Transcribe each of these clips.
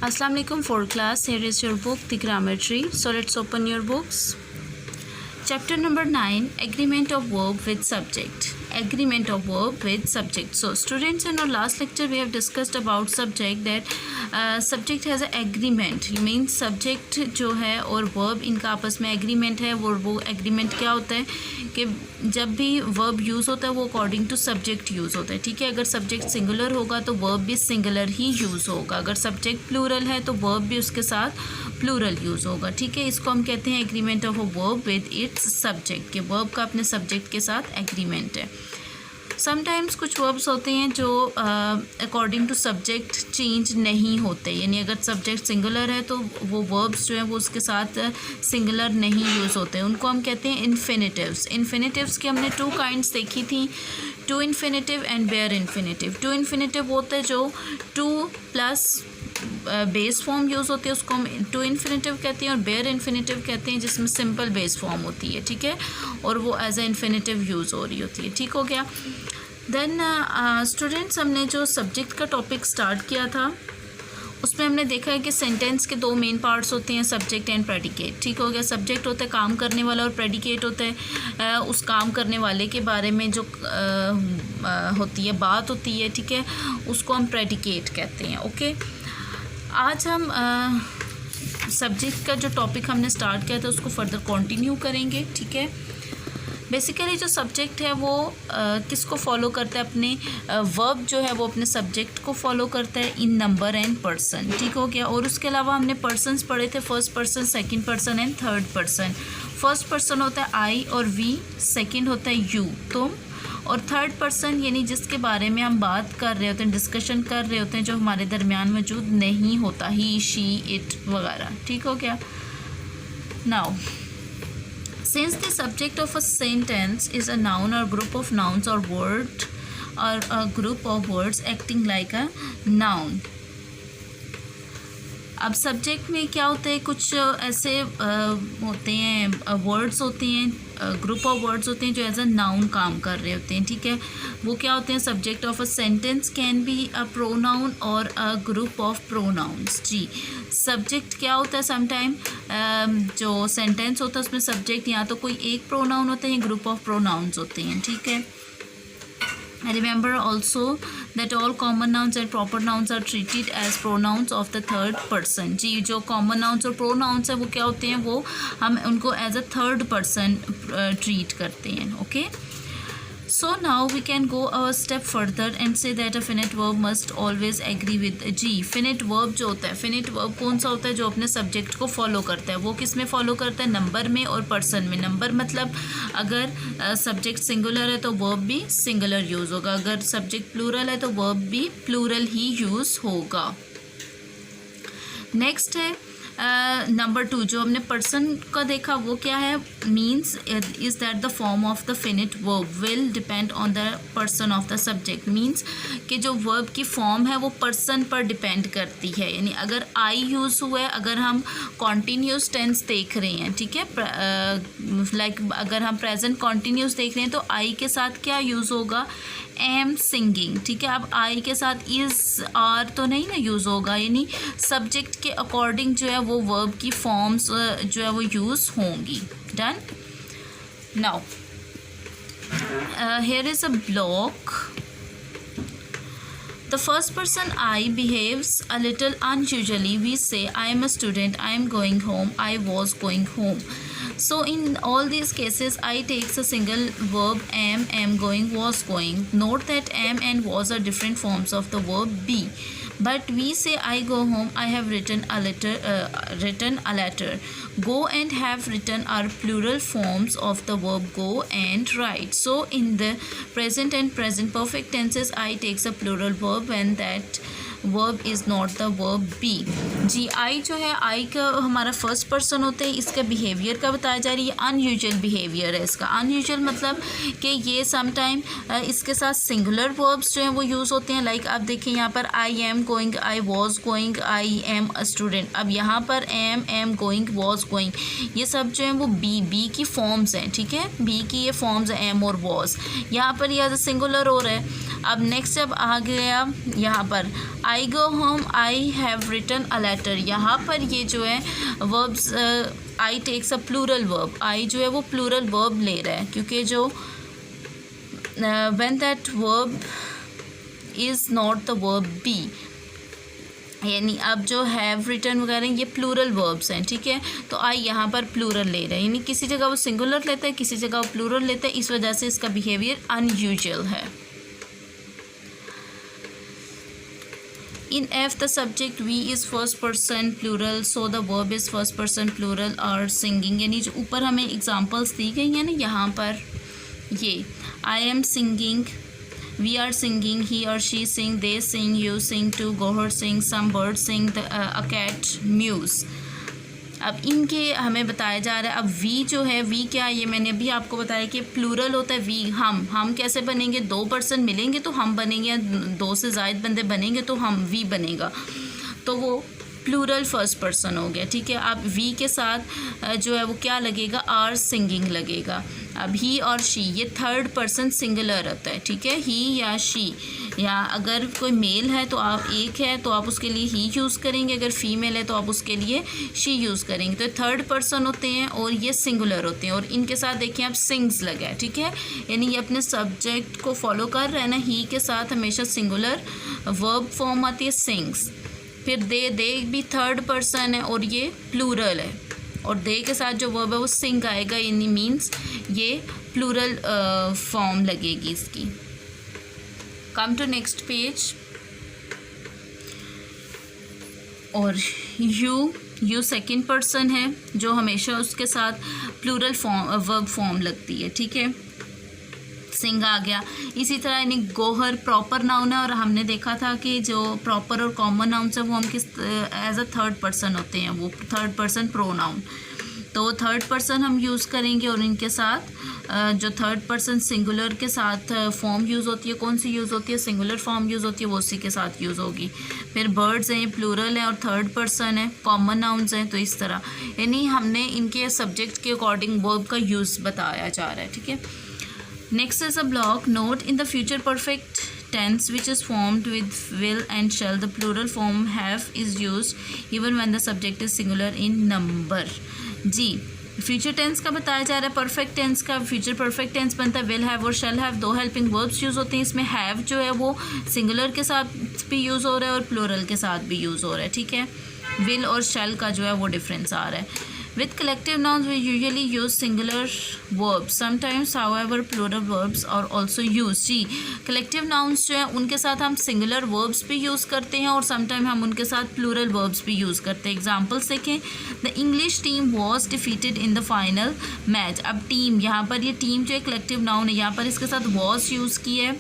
Assalamu alaikum for class. Here is your book, The Grammar Tree. So let's open your books. Chapter number 9, Agreement of Verb with Subject. Agreement of verb with subject. So students, in our last lecture we have discussed about subject, that subject has an agreement. You mean subject जो है और verb इनका आपस में agreement है. वो agreement क्या होता है कि जब भी verb यूज़ होता है वो according to subject यूज़ होता है. ठीक है, अगर subject singular होगा तो verb भी singular ही यूज़ होगा. अगर subject plural है तो verb भी उसके साथ plural यूज़ होगा. ठीक है, इसको हम कहते हैं agreement of a verb with its subject, कि verb का अपने subject के साथ agreement है. समटाइम्स कुछ वर्ब्स होते हैं जो अकॉर्डिंग टू सब्जेक्ट चेंज नहीं होते, यानी अगर सब्जेक्ट सिंगुलर है तो वो वर्ब्स जो हैं वो उसके साथ सिंगुलर नहीं यूज़ होते. उनको हम कहते हैं इन्फिनेटिव्स. इन्फिनेटिव्स की हमने 2 काइंड्स देखी थी, to infinitive and bare infinitive. To infinitive होता है जो 2 प्लस बेस फॉर्म यूज़ होती है, उसको हम टू इन्फिनेटिव कहते हैं. और बेयर इन्फिनेटिव कहते हैं जिसमें सिंपल बेस फॉर्म होती है. ठीक है, और वो एज ए इन्फिनेटिव यूज़ हो रही होती है. ठीक हो गया. देन स्टूडेंट्स, हमने जो सब्जेक्ट का टॉपिक स्टार्ट किया था उसमें हमने देखा है कि सेंटेंस के 2 मेन पार्ट्स होते हैं, सब्जेक्ट एंड प्रेडिकेट. ठीक हो गया. सब्जेक्ट होता है काम करने वाला और प्रेडिकेट होता है उस काम करने वाले के बारे में जो होती है, बात होती है. ठीक है, उसको हम प्रेडिकेट कहते हैं. ओके, आज हम सब्जेक्ट का जो टॉपिक हमने स्टार्ट किया था उसको फर्दर कंटिन्यू करेंगे. ठीक है, बेसिकली जो सब्जेक्ट है वो किसको फॉलो करता है, अपने वर्ब जो है वो अपने सब्जेक्ट को फॉलो करता है इन नंबर एंड पर्सन. ठीक हो गया. और उसके अलावा हमने पर्सन्स पढ़े थे, first person, second person and third person. First person होता है आई और वी, सेकंड होता है यू, तुम, और थर्ड पर्सन यानी जिसके बारे में हम बात कर रहे होते हैं, डिस्कशन कर रहे होते हैं, जो हमारे दरमियान मौजूद नहीं होता, ही, शी, इट वगैरह. ठीक हो गया. Now, since the subject of a sentence is a noun or group of nouns or word or a group of words acting like a noun. अब सब्जेक्ट में क्या होता है, कुछ ऐसे होते हैं, वर्ड्स होते हैं, ग्रुप ऑफ वर्ड्स होते हैं जो एज अ नाउन काम कर रहे होते हैं. ठीक है, वो क्या होते हैं, subject of a sentence can be a pronoun और अ ग्रुप ऑफ प्रोनाउंस. जी, सब्जेक्ट क्या होता है, समटाइम जो सेंटेंस होता है उसमें सब्जेक्ट या तो कोई एक प्रोनाउन होता है या ग्रुप ऑफ प्रोनाउंस होते हैं. ठीक है, remember also that all common nouns and proper nouns are treated as pronouns of the third person. जी, जो common nouns और pronouns है वो क्या होते हैं, वो हम उनको as a third person treat करते हैं. Okay, so now we can go a step further and say that a finite verb must always agree with. Ji, finite verb जो होता है, finite verb कौन सा होता है, जो अपने सब्जेक्ट को फॉलो करता है. वो किस में फॉलो करता है, नंबर में और पर्सन में. नंबर मतलब अगर सब्जेक्ट सिंगुलर है तो वर्ब भी सिंगुलर यूज़ होगा, अगर सब्जेक्ट प्लूरल है तो वर्ब भी प्लूरल ही यूज़ होगा. नेक्स्ट है नंबर 2, जो हमने पर्सन का देखा वो क्या है, means is that the form of the finite verb will depend on the person of the subject. Means कि जो वर्ब की फॉर्म है वो पर्सन पर डिपेंड करती है. यानी अगर आई यूज़ हुआ है, अगर हम कॉन्टीन्यूस टेंस देख रहे हैं, ठीक है, लाइक अगर हम प्रेजेंट कॉन्टीन्यूस देख रहे हैं तो आई के साथ क्या यूज़ होगा, एम सिंगिंग. ठीक है, अब आई के साथ इज़, आर तो नहीं ना यूज़ होगा, यानी सब्जेक्ट के अकॉर्डिंग जो है वो वर्ब की फॉर्म्स जो है वो यूज़ होंगी. Done. Now here is a block. The first person I behaves a little unusually. We say I am a student, I am going home, I was going home. So in all these cases I takes a single verb am going, was going. Note that am and was are different forms of the verb be. But we say I go home, I have written a letter. Go and have written are plural forms of the verb go and write. So in the present and present perfect tenses I takes a plural verb when that verb is not the verb be. जी, I जो है, आई का हमारा first person होता है. इसका behaviour का बताया जा रही है, अनयूजुअल बिहेवियर है इसका. अनयूजुअल मतलब कि ये समटाइम इसके साथ सिंगुलर वर्ब्स जो हैं वो यूज़ होते हैं. लाइक आप देखिए यहाँ पर I am going, I was going, I am a student. अब यहाँ पर एम गोइंग, वॉज गोइंग, ये सब जो हैं वो बी की फॉर्म्स हैं. ठीक है, बी की ये फॉर्म्स हैं, एम और वॉज. यहाँ पर यह सिंगुलर हो रहा है. अब नेक्स्ट जब आ गया यहाँ पर I go home, I have written a letter. यहाँ पर ये जो है verbs, I takes a plural verb, I जो है वो प्लूरल वर्ब ले रहा है, क्योंकि जो when that verb is not the verb B, यानी अब जो हैव रिटन वगैरह ये प्लूरल वर्ब्स हैं, ठीक है। तो आई यहाँ पर प्लूरल ले रहा है, यानी किसी जगह वो सिंगुलर लेता है, किसी जगह वो प्लूरल लेता है, इस वजह से इसका बिहेवियर अनयूजुअल है। In F, the subject we is first person plural, so the verb is first person plural or singing। यानी जो ऊपर हमें एग्जांपल्स दी गई हैं ना, यहाँ पर ये I am singing, we are singing, he or she sing, they sing, you sing too, Gohar sing, some birds sing, a cat mews। अब इनके हमें बताया जा रहा है। अब वी जो है, वी क्या है, ये मैंने अभी आपको बताया कि प्लूरल होता है वी। हम कैसे बनेंगे, 2 पर्सन मिलेंगे तो हम बनेंगे, 2 से ज़ायद बंदे बनेंगे तो हम वी बनेगा, तो वो प्लूरल फर्स्ट पर्सन हो गया, ठीक है। अब वी के साथ जो है वो क्या लगेगा, आर सिंगिंग लगेगा। अब ही और शी ये थर्ड पर्सन सिंगुलर होता है, ठीक है, ही या शी, या अगर कोई मेल है तो आप एक है तो आप उसके लिए ही यूज़ करेंगे, अगर फीमेल है तो आप उसके लिए शी यूज़ करेंगे। तो थर्ड पर्सन होते हैं और ये सिंगुलर होते हैं, और इनके साथ देखिए आप सिंग्स लगा है, ठीक है, यानी ये अपने सब्जेक्ट को फॉलो कर रहे हैं ना। ही के साथ हमेशा सिंगुलर वर्ब फॉर्म आती है सिंग्स। फिर दे भी थर्ड पर्सन है और ये प्लूरल है, और दे के साथ जो वर्ब है वो सिंग आएगा, यानी मीन्स ये प्लूरल फॉर्म लगेगी इसकी। Come to next page. और यू सेकंड पर्सन है, जो हमेशा उसके साथ प्लूरल वर्ब फॉर्म लगती है, ठीक है, सिंग आ गया। इसी तरह यानी गोहर प्रॉपर नाउन है, और हमने देखा था कि जो प्रॉपर और कॉमन नाउन्स है वो हम किस एज अ थर्ड पर्सन होते हैं, वो थर्ड पर्सन प्रोनाउन, तो थर्ड पर्सन हम यूज़ करेंगे। और इनके साथ जो थर्ड पर्सन सिंगुलर के साथ फॉर्म यूज़ होती है, कौन सी यूज़ होती है, सिंगुलर फॉर्म यूज़ होती है, वो उसी के साथ यूज़ होगी। फिर बर्ड्स हैं, प्लूरल है और थर्ड पर्सन है, कॉमन नाउन्स हैं, तो इस तरह यानी हमने इनके सब्जेक्ट के अकॉर्डिंग वर्ब का यूज़ बताया जा रहा है, ठीक है। Next is a block. Note in the future perfect tense which is formed with will and shall, the plural form have is used even when the subject is singular in number। Ji, future tense का बताया जा रहा है। Perfect tense का future perfect tense बनता है will have और shall have, 2 helping verbs use होते हैं। इसमें हैव जो है वो सिंगुलर के साथ भी यूज़ हो रहा है और प्लूरल के साथ भी यूज़ हो रहा है, ठीक है। विल और शैल का जो है वो डिफरेंस आ रहा है। With collective nouns we usually use singular verbs. Sometimes however plural verbs are also used। Ji, collective nouns जो है उनके साथ हम singular verbs भी यूज़ करते हैं और समटाइम हम उनके साथ plural verbs भी यूज़ करते हैं। एग्जाम्पल्स देखें, the English team was defeated in the final match। अब टीम, यहाँ पर ये टीम जो है collective noun है, यहाँ पर इसके साथ was यूज़ की है,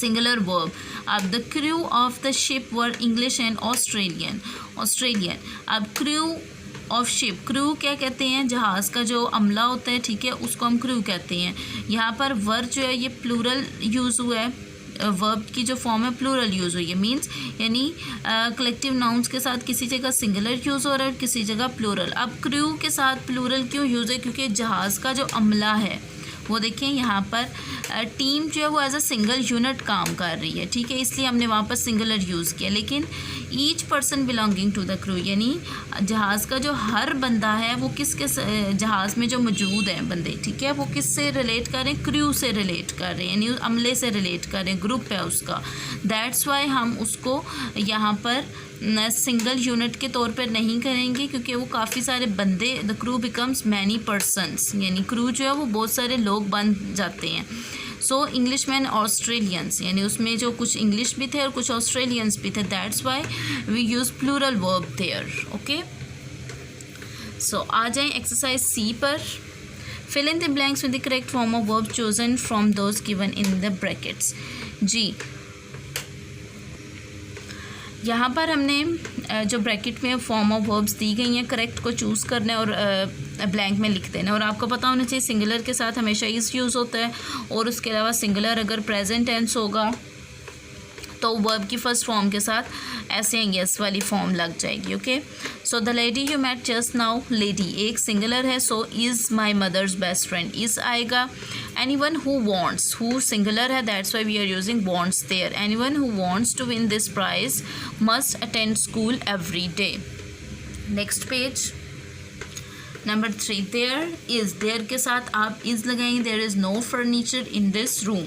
सिंगुलर वर्ब। अब the crew of the ship were English and Australian. अब क्रू ऑफ शिप, क्रू क्या कहते हैं, जहाज़ का जो अमला होता है, ठीक है, उसको हम क्रू कहते हैं। यहाँ पर वर्ब जो है ये प्लूरल यूज़ हुआ है, वर्ब की जो फॉर्म है प्लूरल यूज़ हुई है, मीन्स यानी कलेक्टिव नाउन्स के साथ किसी जगह सिंगुलर यूज़ हो रहा है और किसी जगह प्लूरल। अब क्रू के साथ प्लूरल क्यों यूज़ है, क्योंकि जहाज़ का जो अमला है वो देखिए यहाँ पर टीम जो है वो एज अ सिंगल यूनिट काम कर रही है, ठीक है, इसलिए हमने वहाँ पर सिंगुलर यूज़ किया। लेकिन each person belonging to the crew, यानी जहाज़ का जो हर बंदा है वो किसके जहाज़ में जो मौजूद हैं बंदे, ठीक है, वो किस से रिलेट कर रहे हैं, क्रू से रिलेट कर रहे हैं, यानी अमले से रिलेट कर रहे हैं, ग्रुप है उसका। दैट्स वाई हम उसको यहाँ पर सिंगल यूनिट के तौर पर नहीं करेंगे, क्योंकि वो काफ़ी सारे बंदे, the crew becomes many persons, यानी क्रू जो है वो बहुत सारे लोग बन जाते हैं। सो इंग्लिश मैन ऑस्ट्रेलियंस, यानी उसमें जो कुछ इंग्लिश भी थे और कुछ ऑस्ट्रेलियंस भी थे, that's why we use plural verb there. Okay, so आ जाएं एक्सरसाइज सी पर। Fill in the blanks with the correct form of verb chosen from those given in the brackets. जी, यहाँ पर हमने जो ब्रैकेट में फॉर्म ऑफ वर्ब्स दी गई हैं, करेक्ट को चूज़ करना है और ब्लैंक में लिख देना है। और आपको पता होना चाहिए सिंगुलर के साथ हमेशा इस यूज़ होता है, और उसके अलावा सिंगुलर अगर प्रेजेंट टेंस होगा तो वर्ब की फर्स्ट फॉर्म के साथ ऐसे यस वाली फॉर्म लग जाएगी. Okay, so the lady you met just now, lady एक सिंगुलर है, so is my mother's best friend, is आएगा. Anyone who wants, who singular है, that's why we are using wants there. Anyone who wants to win this prize must attend school every day. Next page number 3. There is, there के साथ आप is लगाएंगे. There is no furniture in this room.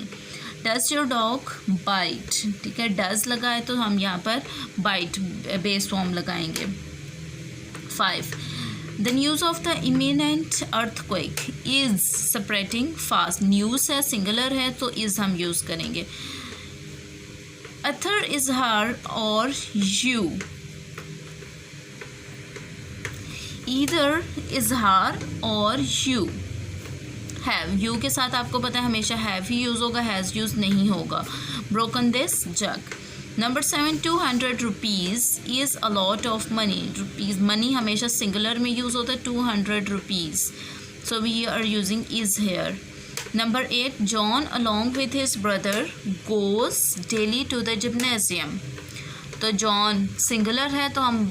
Does your dog bite, ठीक है, does लगाए तो हम यहाँ पर बाइट बेस फॉर्म लगाएंगे. 5. The news of the imminent earthquake is spreading fast. News है, सिंगुलर है, तो इज़ हम यूज़ करेंगे. अथर इज़ हर और यू. ईदर इज़ हर और यू. हैव, यू के साथ आपको पता है हमेशा हैव ही यूज़ होगा, हैज़ यूज़ नहीं होगा. Broken this jug. Number 7. 200 rupees is a lot of money. Rupees, money हमेशा सिंगुलर में यूज़ होता है. 200 rupees, so we are using is here. Number 8. John along with his brother goes daily to the gymnasium. तो John singular है तो हम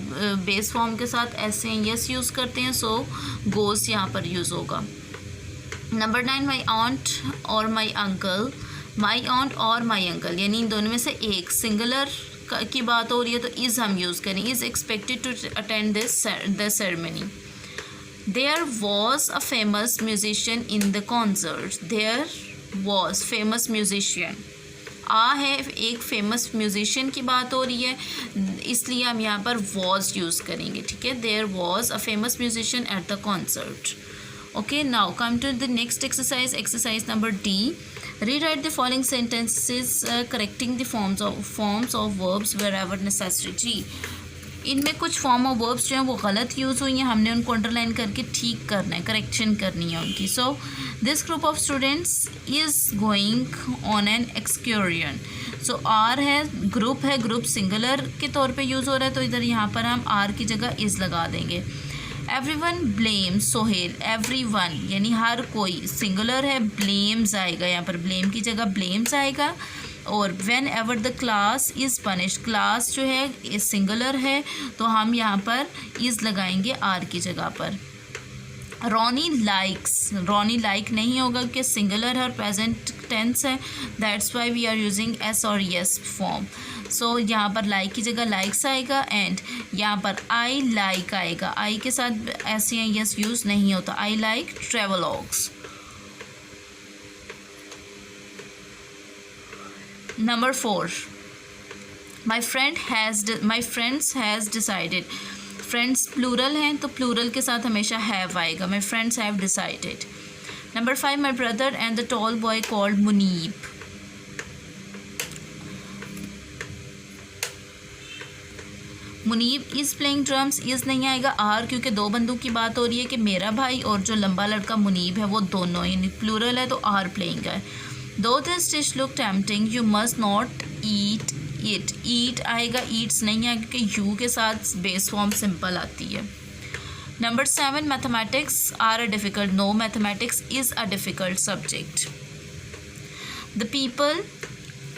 base form के साथ ऐसे यस यूज़ करते हैं, सो गोज़ यहाँ पर यूज़ होगा. नंबर 9. माई ऑन्ट और माई अंकल. माई ऑन्ट और माई अंकल यानी इन दोनों में से एक सिंगुलर की बात हो रही है तो इज़ हम यूज़ करें. Is expected to attend this the ceremony. There was a famous musician in the concert. There was famous musician, आ है एक फेमस म्यूजिशियन की बात हो रही है इसलिए हम यहाँ पर वॉज यूज़ करेंगे. ठीक है, there was a famous musician at the concert. Okay, now come to the next exercise, exercise number D. Rewrite the following sentences correcting the forms of verbs wherever necessary. जी, इनमें कुछ form of verbs जो हैं वो गलत use हुई हैं, हमने उनको अंडरलाइन करके ठीक करना है, करेक्शन करनी है उनकी. So this group of students is going on an excursion. So are है, ग्रुप है, ग्रुप सिंगुलर के तौर पे यूज़ हो रहा है तो इधर यहाँ पर हम आर की जगह इज़ लगा देंगे. Everyone blames Sohail. एवरीवन यानी हर कोई, सिंगुलर है, ब्लेम्स आएगा यहाँ पर, ब्लेम की जगह ब्लेम्स आएगा. और when ever the class is punish, class जो है सिंगुलर है तो हम यहाँ पर इज़ लगाएंगे आर की जगह पर. रॉनी लाइक्स, रॉनी लाइक नहीं होगा क्योंकि सिंगुलर है और प्रेजेंट टेंस है, that's why we are using S और यस फॉर्म. सो यहाँ पर लाइक की जगह लाइक्स आएगा एंड यहाँ पर आई लाइक आएगा. आई के साथ ऐसे यस यूज़ नहीं होता. I like travelogues. Number 4. My friends has decided. Friends plural हैं तो प्लूरल के साथ हमेशा हैव आएगा. My friends have decided. Number 5. My brother and the tall boy called Munib. Munib is playing drums. Is नहीं आएगा, आर, क्योंकि दो बंदों की बात हो रही है कि मेरा भाई और जो लंबा लड़का मुनीब है वो दोनों, यानी प्लूरल है तो आर प्लेइंग है. Though this dish look tempting you must not eat it. Eat आएगा, ईट्स नहीं आएगा क्योंकि यू के साथ बेस फॉर्म सिंपल आती है. Number 7. Mathematics are a difficult. No, mathematics is a difficult subject. The people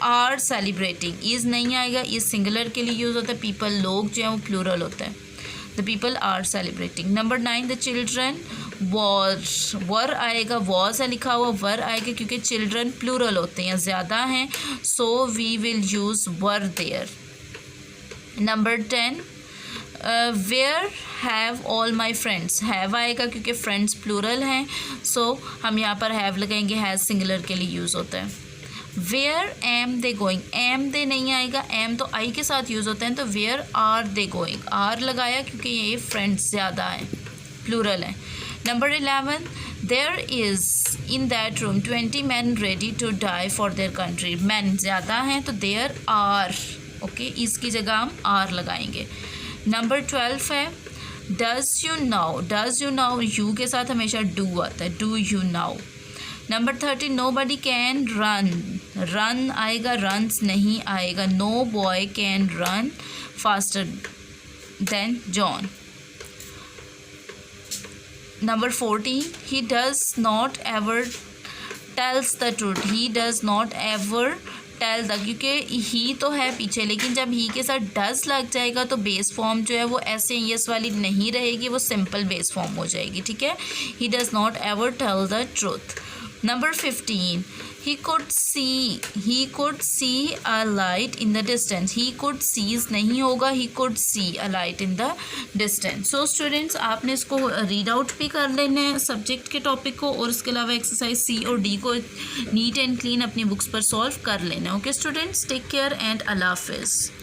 are celebrating. Is नहीं आएगा, इज़ सिंगुलर के लिए यूज़ होता है, पीपल लोग जो है वो प्लूरल होता है. The people are celebrating. Number 9. The children were आएगा, वॉज है लिखा हुआ, वर आएगा क्योंकि चिल्ड्रन प्लूरल होते हैं, ज़्यादा हैं, so we will use were there. Number 10. Where have all my friends. Have आएगा क्योंकि फ्रेंड्स प्लूरल हैं, सो हम यहाँ पर हैव लगाएंगे, हैज़ सिंगुलर के लिए यूज़ होता है. Where am they going. Am they नहीं आएगा, एम तो आई के साथ यूज़ होता है, तो where are they going, are लगाया क्योंकि ये फ्रेंड्स ज़्यादा हैं, प्लूरल है. Number 11. There is in that room 20 men ready to die for their country. Man ज़्यादा हैं तो देयर आर, ओके, इसकी जगह हम आर लगाएंगे. नंबर 12 है does you know. Does you know you के साथ हमेशा डू आता है, do you know. Number 13. Nobody can run. Run आएगा, रन्स नहीं आएगा. No boy can run faster than John. Number 14. he does not ever tells the truth. he does not ever tell the, क्योंकि he तो है पीछे, लेकिन जब ही के साथ डज लग जाएगा तो बेस फॉर्म जो है वो ऐसे यस वाली नहीं रहेगी, वो सिंपल बेस फॉर्म हो जाएगी, ठीक है। He does not ever tell the truth. Number 15, he could see a light in the distance. he could sees नहीं होगा, he could see a light in the distance. so students, आपने इसको read out भी कर लेना है subject के topic को, और उसके अलावा एक्सरसाइज सी और डी को नीट एंड क्लीन अपनी बुक्स पर सॉल्व कर लेना है। Okay students, take care and Allah हाफिज़।